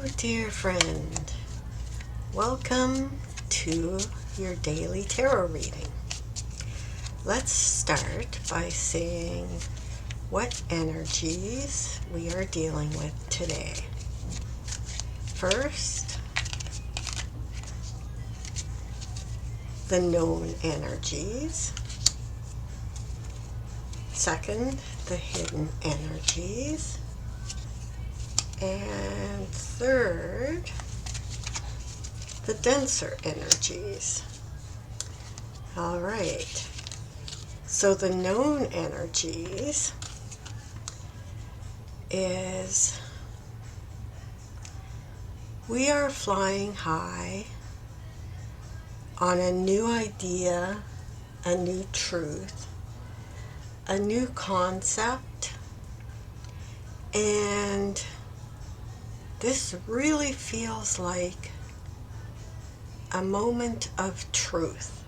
dear friend. Welcome to your daily tarot reading. Let's start by seeing what energies we are dealing with today. First, the known energies. Second, the hidden energies. And third, the denser energies. All right. So the known energies is we are flying high on a new idea, a new truth, a new concept, and this really feels like a moment of truth.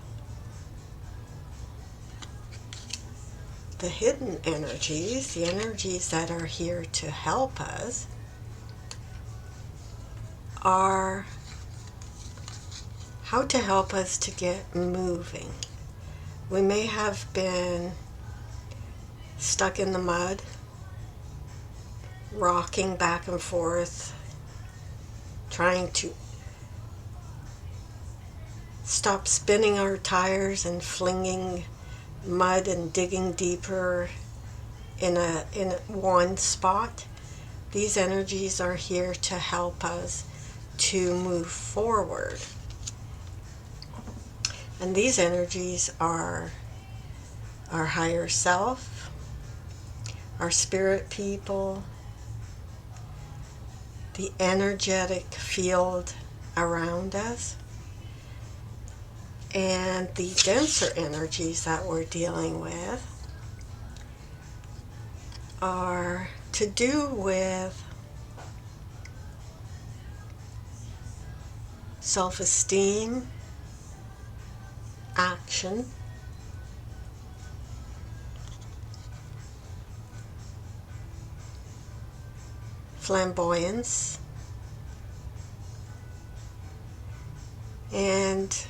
The hidden energies, the energies that are here to help us, are how to help us to get moving. We may have been stuck in the mud, rocking back and forth, trying to stop spinning our tires and flinging mud and digging deeper in one spot. These energies are here to help us to move forward. And these energies are our higher self, our spirit people, the energetic field around us, and the denser energies that we're dealing with are to do with self-esteem, action, flamboyance, and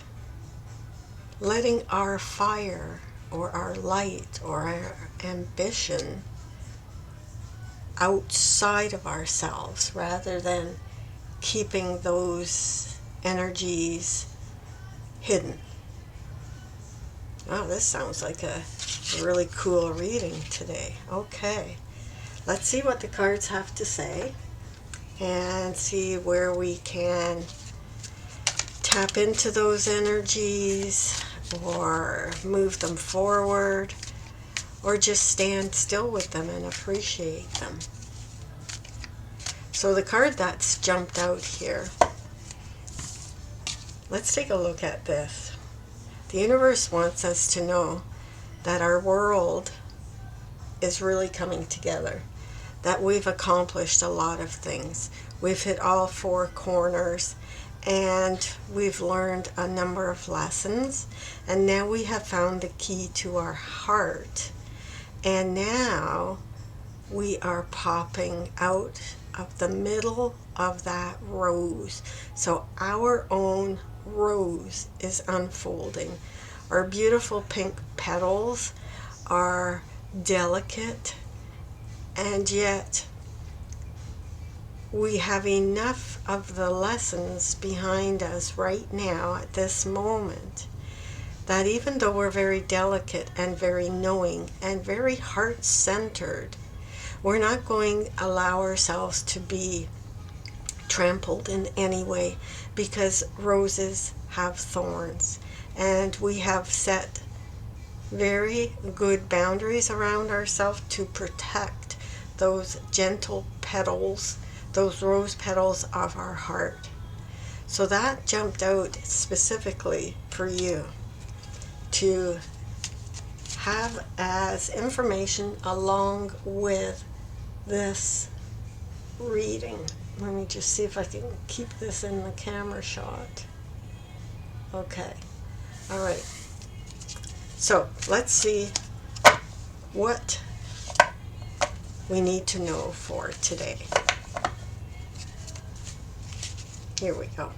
letting our fire or our light or our ambition outside of ourselves rather than keeping those energies hidden. Wow, this sounds like a really cool reading today. Okay. Let's see what the cards have to say and see where we can tap into those energies or move them forward or just stand still with them and appreciate them. So the card that's jumped out here, let's take a look at this. The universe wants us to know that our world is really coming together, that we've accomplished a lot of things. We've hit all four corners and we've learned a number of lessons, and now we have found the key to our heart, and now we are popping out of the middle of that rose. So our own rose is unfolding. Our beautiful pink petals are delicate, and yet we have enough of the lessons behind us right now at this moment that even though we're very delicate and very knowing and very heart-centered, we're not going to allow ourselves to be trampled in any way, because roses have thorns, and we have set very good boundaries around ourselves to protect those gentle petals, those rose petals of our heart. So that jumped out specifically for you to have as information along with this reading. Let me just see if I can keep this in the camera shot. Okay. All right. So let's see what we need to know for today. Here we go.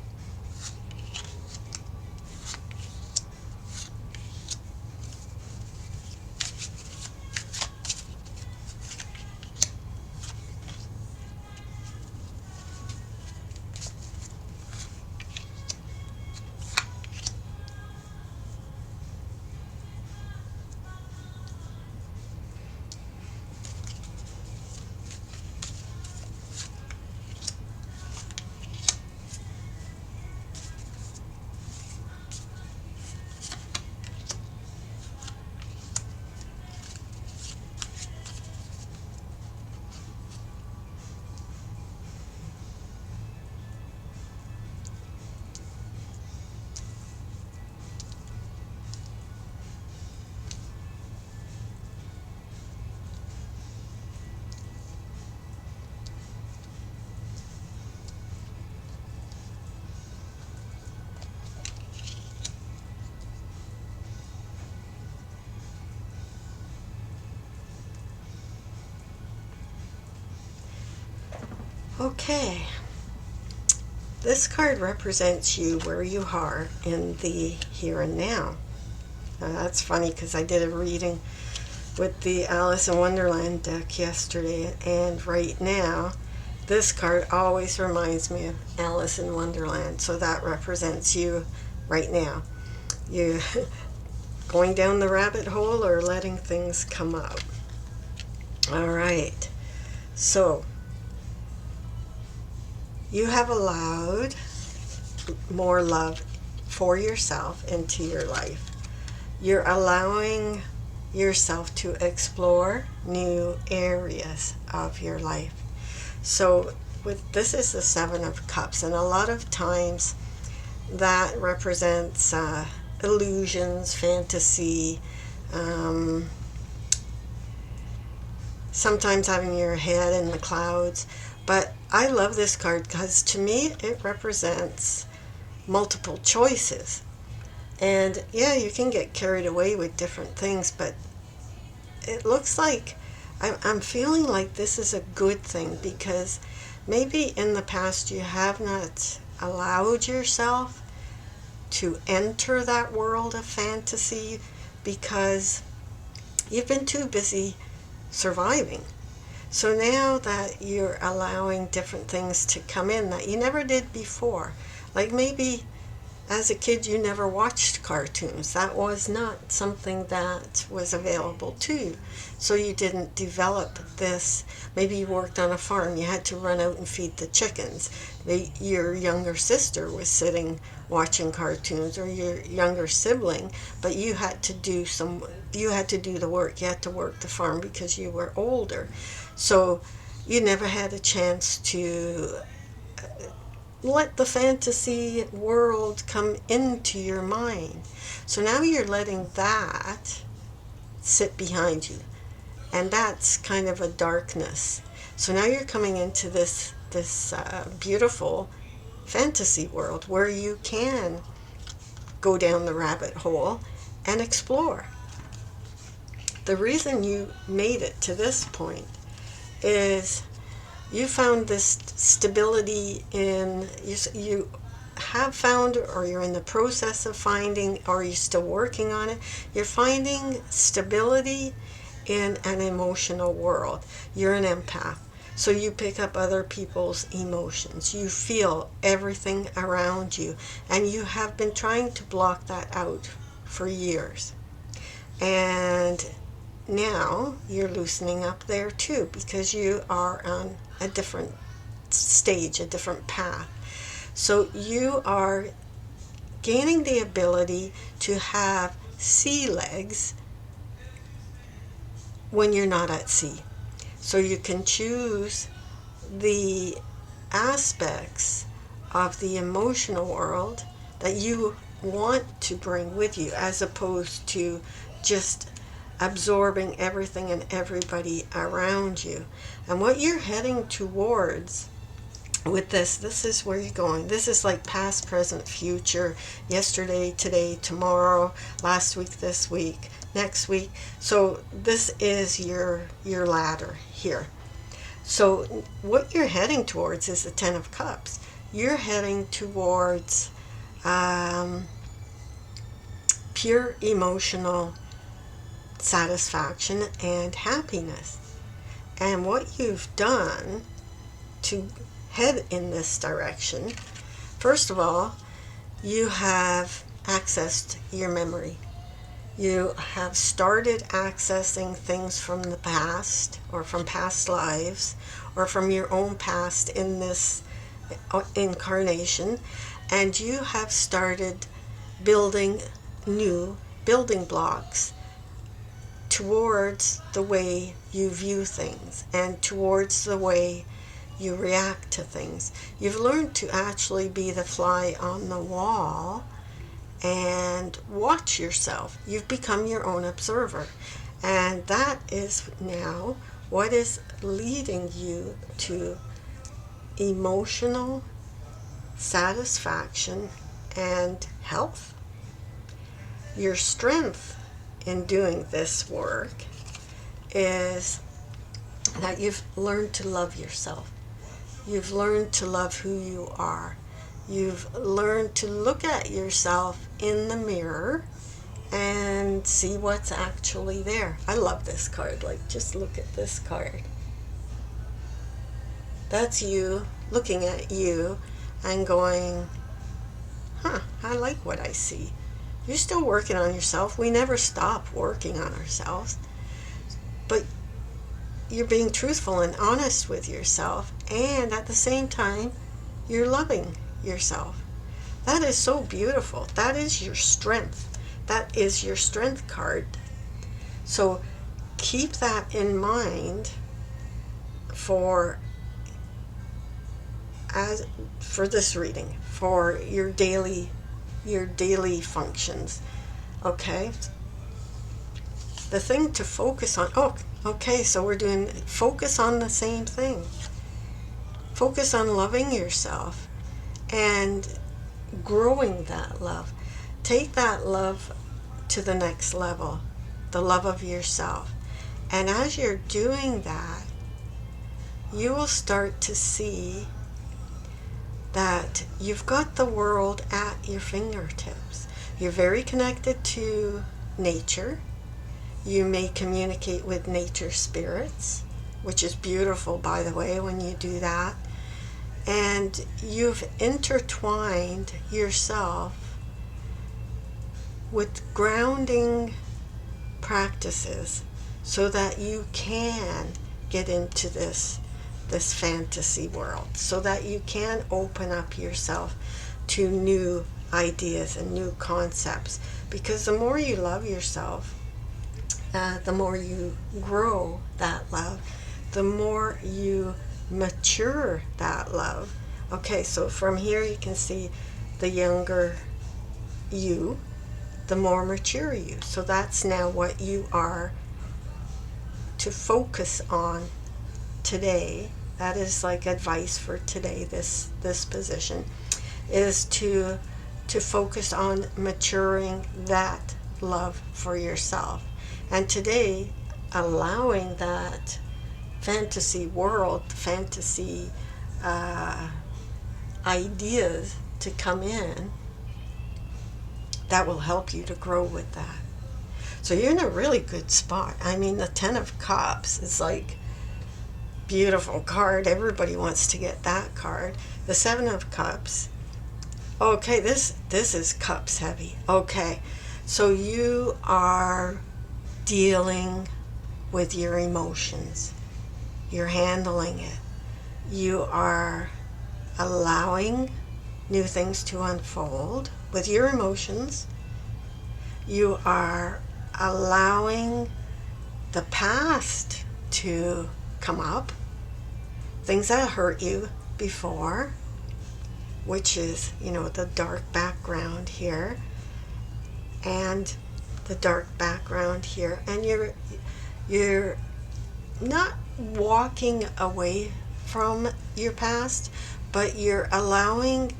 Okay, this card represents you where you are in the here and now. Now that's funny because I did a reading with the Alice in Wonderland deck yesterday, and right now this card always reminds me of Alice in Wonderland, so that represents you right now. You going down the rabbit hole or letting things come out. All right, so you have allowed more love for yourself into your life. You're allowing yourself to explore new areas of your life. So this is the Seven of Cups, and a lot of times that represents illusions, fantasy, sometimes having your head in the clouds. But I love this card because to me it represents multiple choices. And yeah, you can get carried away with different things, but it looks like I'm feeling like this is a good thing, because maybe in the past you have not allowed yourself to enter that world of fantasy because you've been too busy surviving. So now that you're allowing different things to come in that you never did before, like maybe as a kid you never watched cartoons. That was not something that was available to you. So you didn't develop this. Maybe you worked on a farm. You had to run out and feed the chickens. Your younger sister was sitting watching cartoons, or your younger sibling, but you had to do the work. You had to work the farm because you were older. So you never had a chance to let the fantasy world come into your mind. So now you're letting that sit behind you, and that's kind of a darkness. So now you're coming into this beautiful fantasy world where you can go down the rabbit hole and explore. The reason you made it to this point is you found this stability in, you have found, or you're in the process of finding, or you're still working on it. You're finding stability in an emotional world. You're an empath, so you pick up other people's emotions. You feel everything around you, and you have been trying to block that out for years. And now you're loosening up there too, because you are on a different stage, a different path. So you are gaining the ability to have sea legs when you're not at sea. So you can choose the aspects of the emotional world that you want to bring with you, as opposed to just absorbing everything and everybody around you. And what you're heading towards with this is where you're going. This is like past, present, future, yesterday, today, tomorrow, last week, this week, next week. So this is your ladder here. So what you're heading towards is the Ten of Cups. you're heading towards pure emotional satisfaction and happiness. And what you've done to head in this direction, first of all, you have accessed your memory. You have started accessing things from the past or from past lives or from your own past in this incarnation, and you have started building new building blocks towards the way you view things and towards the way you react to things. You've learned to actually be the fly on the wall and watch yourself. You've become your own observer. And that is now what is leading you to emotional satisfaction and health. Your strength in doing this work is that you've learned to love yourself. You've learned to love who you are. You've learned to look at yourself in the mirror and see what's actually there. I love this card. Like, just look at this card. That's you looking at you and going, I like what I see. You're still working on yourself. We never stop working on ourselves. But you're being truthful and honest with yourself, and at the same time, you're loving yourself. That is so beautiful. That is your strength. That is your strength card. So keep that in mind for this reading, for your daily functions. Okay? The thing to focus on, okay, so we're doing focus on the same thing. Focus on loving yourself and growing that love. Take that love to the next level, the love of yourself. And as you're doing that, you will start to see that you've got the world at your fingertips. You're very connected to nature. You may communicate with nature spirits, which is beautiful, by the way, when you do that. And you've intertwined yourself with grounding practices so that you can get into this fantasy world, so that you can open up yourself to new ideas and new concepts. Because the more you love yourself, the more you grow that love, the more you mature that love. Okay, so from here you can see the younger you, the more mature you. So that's now what you are to focus on today. That is like advice for today, this position, is to focus on maturing that love for yourself. And today, allowing that fantasy world, fantasy ideas to come in, that will help you to grow with that. So you're in a really good spot. I mean, the Ten of Cups is like beautiful card. Everybody wants to get that card. The Seven of Cups. Okay, this is cups heavy. Okay, so you are dealing with your emotions. You're handling it. You are allowing new things to unfold with your emotions. You are allowing the past to come up, things that hurt you before, which is, the dark background here and the dark background here. And you're not walking away from your past, but you're allowing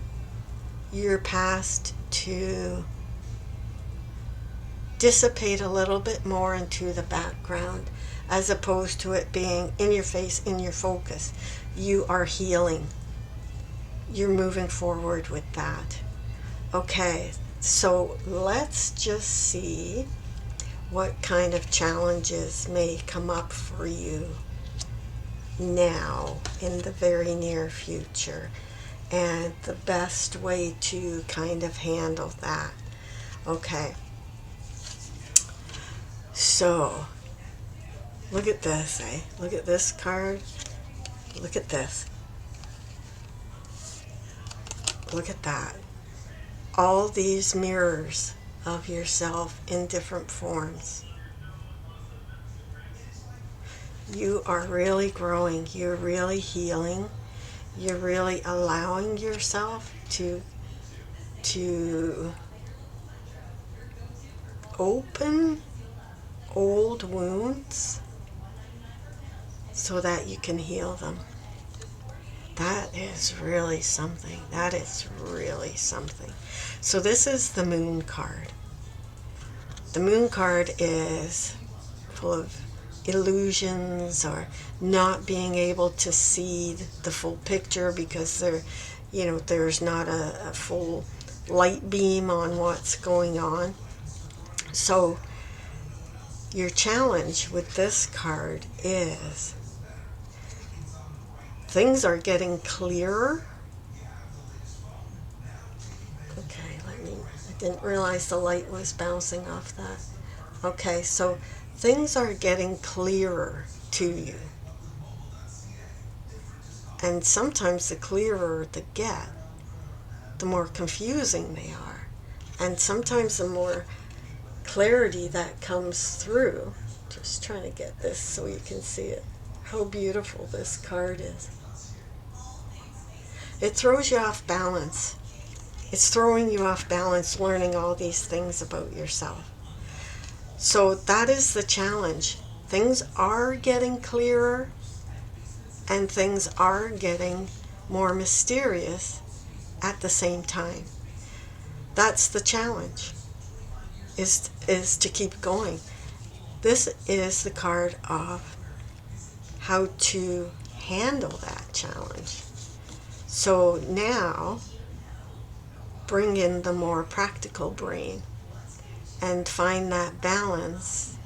your past to dissipate a little bit more into the background, as opposed to it being in your face, in your focus. You are healing. you're moving forward with that. Okay, so let's just see what kind of challenges may come up for you now in the very near future, and the best way to kind of handle that. Okay, so look at this, eh? Look at this card. Look at this. Look at that. All these mirrors of yourself in different forms. You are really growing. You're really healing. You're really allowing yourself to open old wounds so that you can heal them. That is really something. That is really something. So this is the Moon card. The Moon card is full of illusions or not being able to see the full picture because there's not a full light beam on what's going on. So your challenge with this card is things are getting clearer. Okay, I didn't realize the light was bouncing off that. Okay, so things are getting clearer to you. And sometimes the clearer they get, the more confusing they are. And sometimes the more clarity that comes through. Just trying to get this so you can see it. How beautiful this card is. It throws you off balance. It's throwing you off balance, learning all these things about yourself. So that is the challenge. Things are getting clearer and things are getting more mysterious at the same time. That's the challenge, is to keep going. This is the card of how to handle that challenge. So now, bring in the more practical brain and find that balance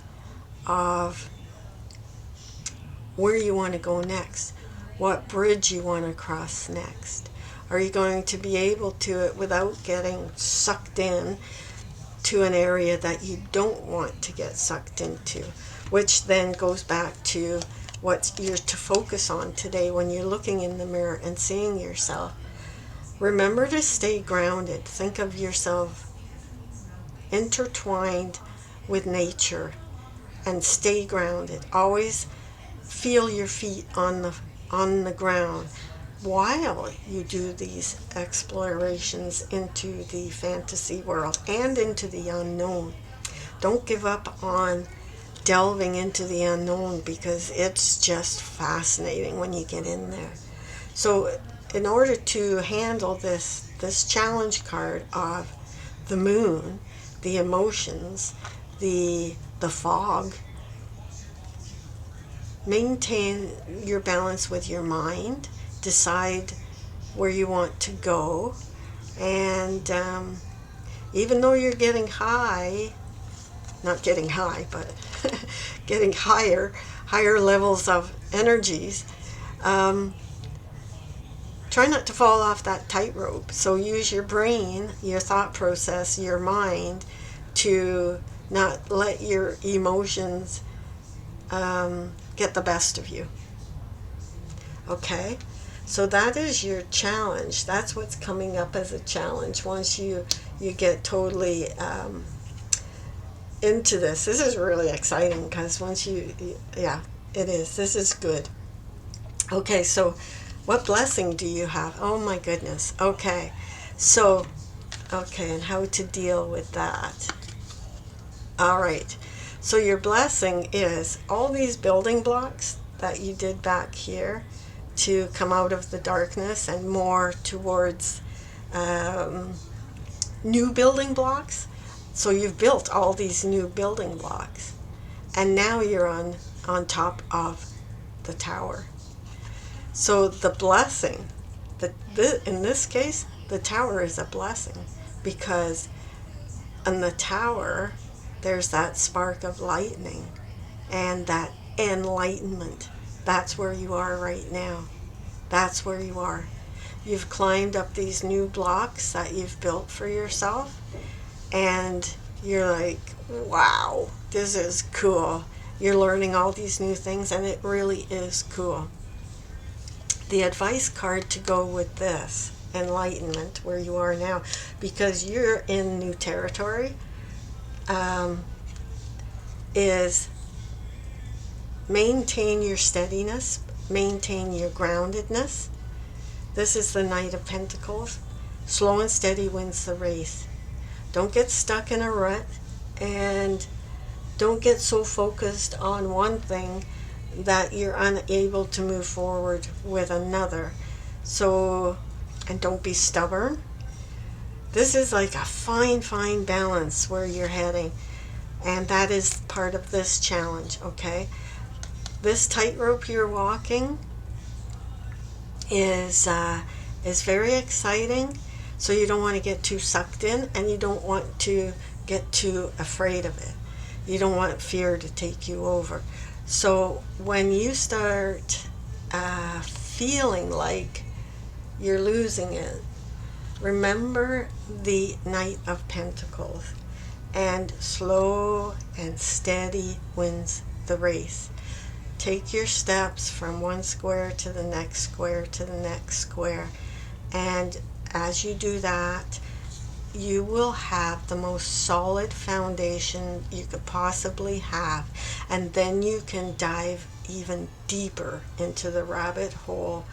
of where you want to go next, what bridge you want to cross next. Are you going to be able to it without getting sucked in to an area that you don't want to get sucked into? Which then goes back to what you're to focus on today when you're looking in the mirror and seeing yourself. Remember to stay grounded. Think of yourself intertwined with nature and stay grounded. Always feel your feet on the ground while you do these explorations into the fantasy world and into the unknown. Don't give up on delving into the unknown, because it's just fascinating when you get in there. So in order to handle this challenge card of the moon, the emotions, the fog, maintain your balance with your mind, decide where you want to go, and even though you're getting high, not getting high, but getting higher levels of energies, try not to fall off that tightrope. So use your brain, your thought process, your mind to not let your emotions get the best of you. Okay? So that is your challenge. That's what's coming up as a challenge once you get totally into this. This is really exciting, because once yeah, it is. This is good. Okay, so what blessing do you have? Oh my goodness. Okay, so, and how to deal with that. All right, so your blessing is all these building blocks that you did back here to come out of the darkness and more towards new building blocks. So you've built all these new building blocks, and now you're on top of the tower. So the blessing In this case, the tower is a blessing, because in the tower, there's that spark of lightning and that enlightenment. That's where you are right now. That's where you are. You've climbed up these new blocks that you've built for yourself, and you're like, wow, this is cool. You're learning all these new things, and it really is cool. The advice card to go with this enlightenment, where you are now, because you're in new territory, is maintain your steadiness, maintain your groundedness. This is the Knight of Pentacles. Slow and steady wins the race. Don't get stuck in a rut, and don't get so focused on one thing that you're unable to move forward with another. So, and don't be stubborn. This is like a fine balance where you're heading, and that is part of this challenge, okay? This tightrope you're walking is very exciting, so you don't want to get too sucked in, and you don't want to get too afraid of it. You don't want fear to take you over. So when you start feeling like you're losing it, remember the Knight of Pentacles, and slow and steady wins the race. Take your steps from one square to the next square to the next square, and as you do that, you will have the most solid foundation you could possibly have, and then you can dive even deeper into the rabbit hole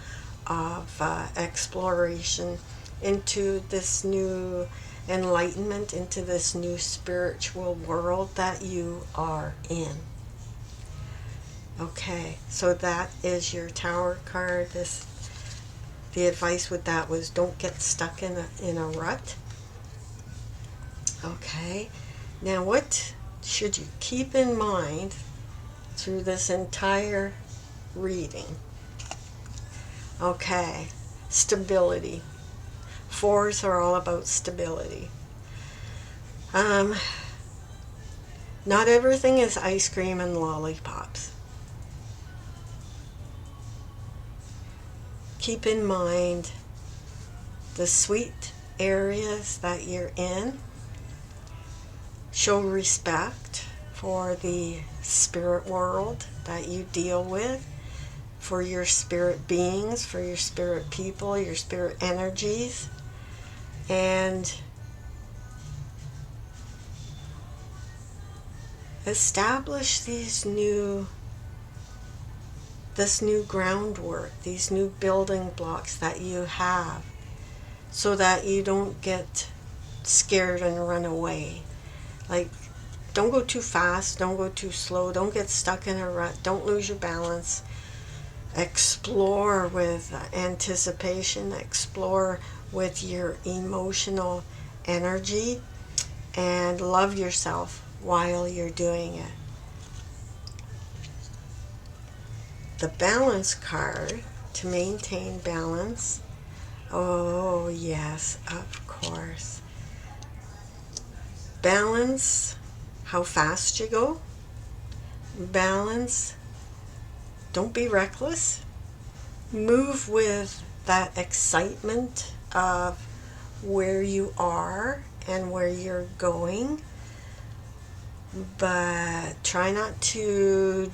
of exploration, into this new enlightenment, into this new spiritual world that you are in. Okay, so that is your Tower card. The advice with that was don't get stuck in a rut. Okay, now what should you keep in mind through this entire reading? Okay, stability. Fours are all about stability. Not everything is ice cream and lollipops. Keep in mind the sweet areas that you're in. Show respect for the spirit world that you deal with, for your spirit beings, for your spirit people, your spirit energies, and establish this new groundwork, these new building blocks that you have, so that you don't get scared and run away. Like, don't go too fast, don't go too slow, don't get stuck in a rut, don't lose your balance. Explore with anticipation, explore with your emotional energy, and love yourself while you're doing it. The balance card, to maintain balance. Oh, yes, of course. Balance how fast you go. Balance, don't be reckless. Move with that excitement of where you are and where you're going. But try not to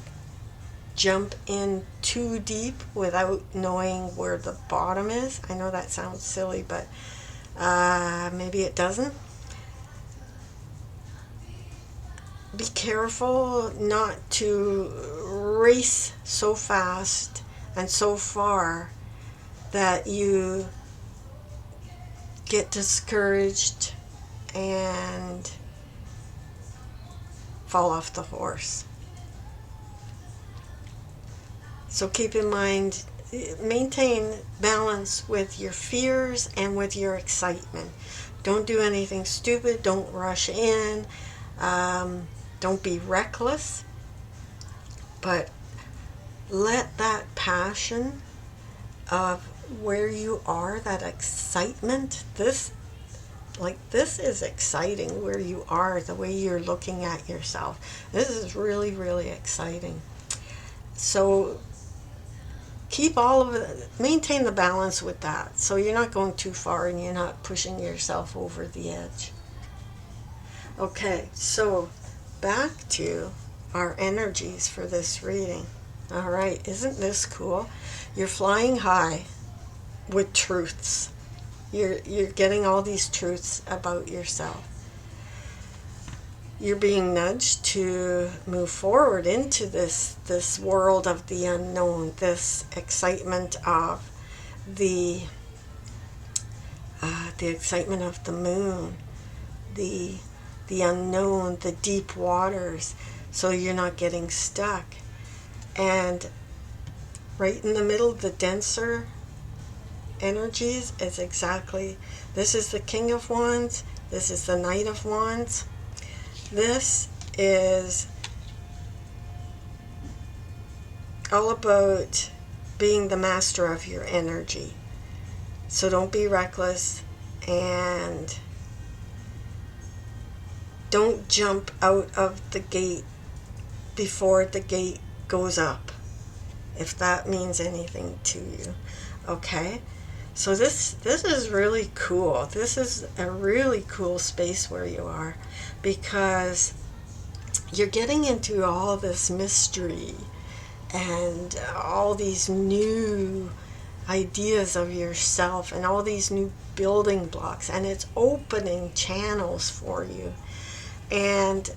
jump in too deep without knowing where the bottom is. I know that sounds silly, but maybe it doesn't. Be careful not to race so fast and so far that you get discouraged and fall off the horse. So keep in mind, maintain balance with your fears and with your excitement. Don't do anything stupid. Don't rush in. Don't be reckless. But let that passion of where you are, that excitement. This is exciting where you are, the way you're looking at yourself. This is really, really exciting. So keep all of it, maintain the balance with that. So you're not going too far and you're not pushing yourself over the edge. Okay, so back to our energies for this reading. All right, isn't this cool? You're flying high with truths. You're getting all these truths about yourself. You're being nudged to move forward into this world of the unknown, this excitement of the excitement of the moon, the unknown, the deep waters, so you're not getting stuck. And right in the middle, the denser energies is exactly, this is the King of Wands, this is the Knight of Wands. This is all about being the master of your energy. So don't be reckless and don't jump out of the gate before the gate goes up, if that means anything to you. Okay? So this is really cool. This is a really cool space where you are, because you're getting into all this mystery and all these new ideas of yourself and all these new building blocks, and it's opening channels for you. And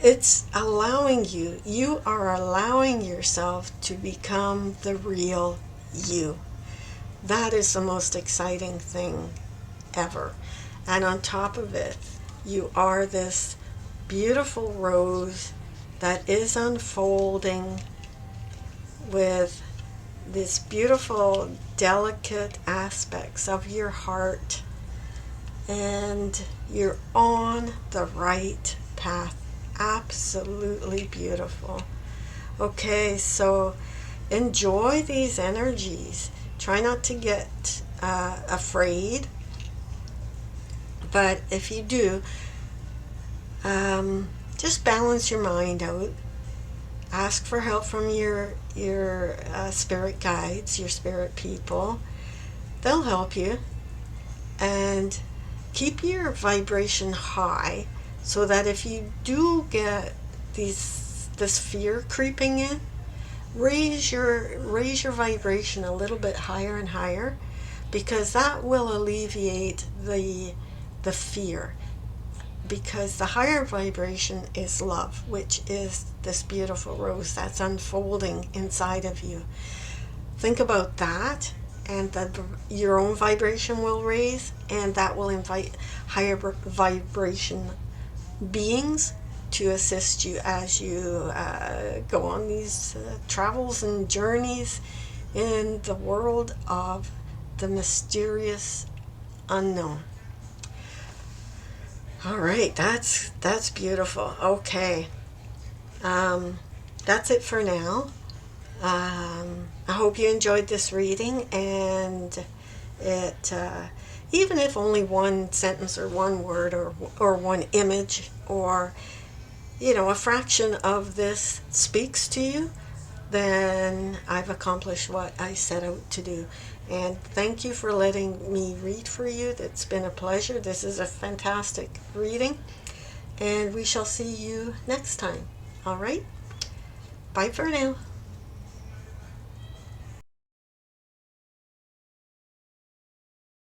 it's allowing you are allowing yourself to become the real you. That is the most exciting thing ever. And on top of it, you are this beautiful rose that is unfolding with these beautiful, delicate aspects of your heart, and you're on the right path. Absolutely beautiful. Okay, so enjoy these energies. Try not to get afraid, but if you do, just balance your mind out. Ask for help from your spirit guides, your spirit people. They'll help you. And keep your vibration high, so that if you do get this fear creeping in, raise your vibration a little bit higher and higher, because that will alleviate the fear. Because the higher vibration is love, which is this beautiful rose that's unfolding inside of you. Think about that, and your own vibration will raise, and that will invite higher vibration beings to assist you as you go on these travels and journeys in the world of the mysterious unknown. All right, that's beautiful. Okay, that's it for now. I hope you enjoyed this reading, and it even if only one sentence or one word or one image or a fraction of this speaks to you, then I've accomplished what I set out to do. And thank you for letting me read for you. It's been a pleasure. This is a fantastic reading, and we shall see you next time. All right? Bye for now.